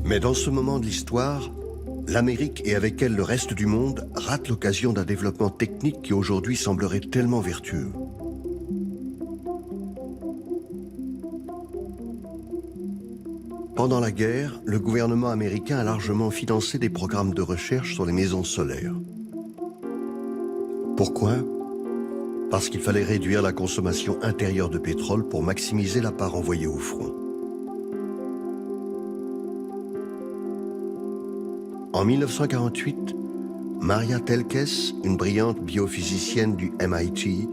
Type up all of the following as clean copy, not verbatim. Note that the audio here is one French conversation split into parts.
Mais dans ce moment de l'histoire, l'Amérique et avec elle le reste du monde ratent l'occasion d'un développement technique qui aujourd'hui semblerait tellement vertueux. Pendant la guerre, le gouvernement américain a largement financé des programmes de recherche sur les maisons solaires. Pourquoi? Parce qu'il fallait réduire la consommation intérieure de pétrole pour maximiser la part envoyée au front. En 1948, Maria Telkes, une brillante biophysicienne du MIT,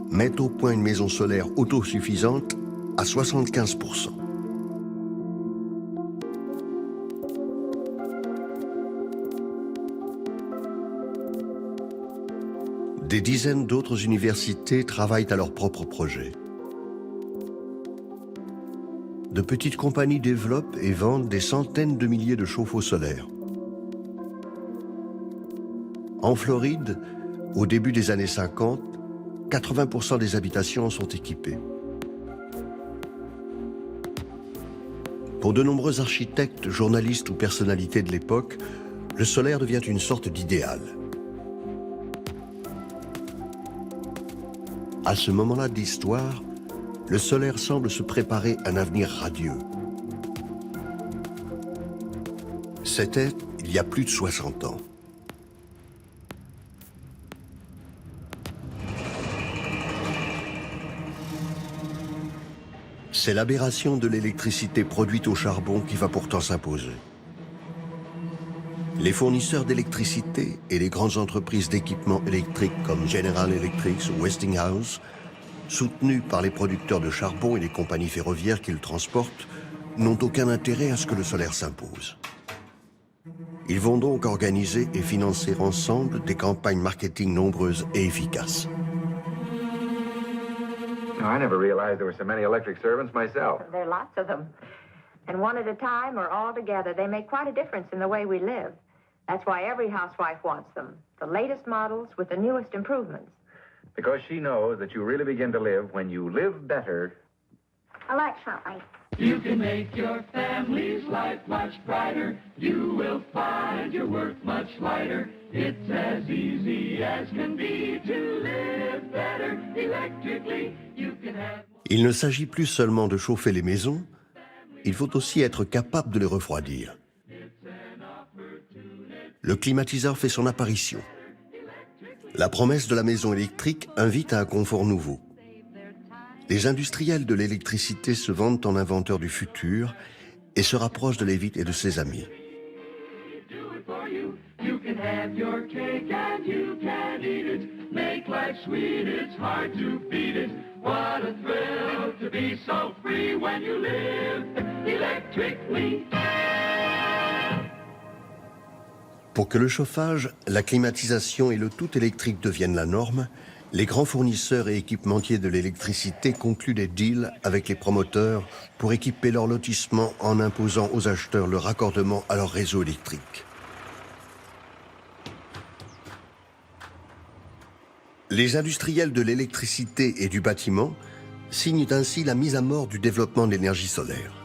met au point une maison solaire autosuffisante à 75%. Des dizaines d'autres universités travaillent à leurs propres projets. De petites compagnies développent et vendent des centaines de milliers de chauffe-eau solaires. En Floride, au début des années 50, 80% des habitations sont équipées. Pour de nombreux architectes, journalistes ou personnalités de l'époque, le solaire devient une sorte d'idéal. À ce moment-là de l'histoire, le solaire semble se préparer un avenir radieux. C'était il y a plus de 60 ans. C'est l'aberration de l'électricité produite au charbon qui va pourtant s'imposer. Les fournisseurs d'électricité et les grandes entreprises d'équipements électriques comme General Electric ou Westinghouse, soutenus par les producteurs de charbon et les compagnies ferroviaires qui le transportent, n'ont aucun intérêt à ce que le solaire s'impose. Ils vont donc organiser et financer ensemble des campagnes marketing nombreuses et efficaces. I never realized there were so many electric servants myself. There are lots of them. And one at a time or all together, they make quite a difference in the way we live. That's why every housewife wants them. The latest models with the newest improvements. Because she knows that you really begin to live when you live better. Electrically. You can make your family's life much brighter. You will find your work much lighter. It's as easy as can be to live better electrically. You can have... Il ne s'agit plus seulement de chauffer les maisons, il faut aussi être capable de les refroidir. Le climatiseur fait son apparition. La promesse de la maison électrique invite à un confort nouveau. Les industriels de l'électricité se vendent en inventeurs du futur et se rapprochent de Leavitt et de ses amis. Pour que le chauffage, la climatisation et le tout électrique deviennent la norme, les grands fournisseurs et équipementiers de l'électricité concluent des deals avec les promoteurs pour équiper leurs lotissements en imposant aux acheteurs le raccordement à leur réseau électrique. Les industriels de l'électricité et du bâtiment signent ainsi la mise à mort du développement de l'énergie solaire.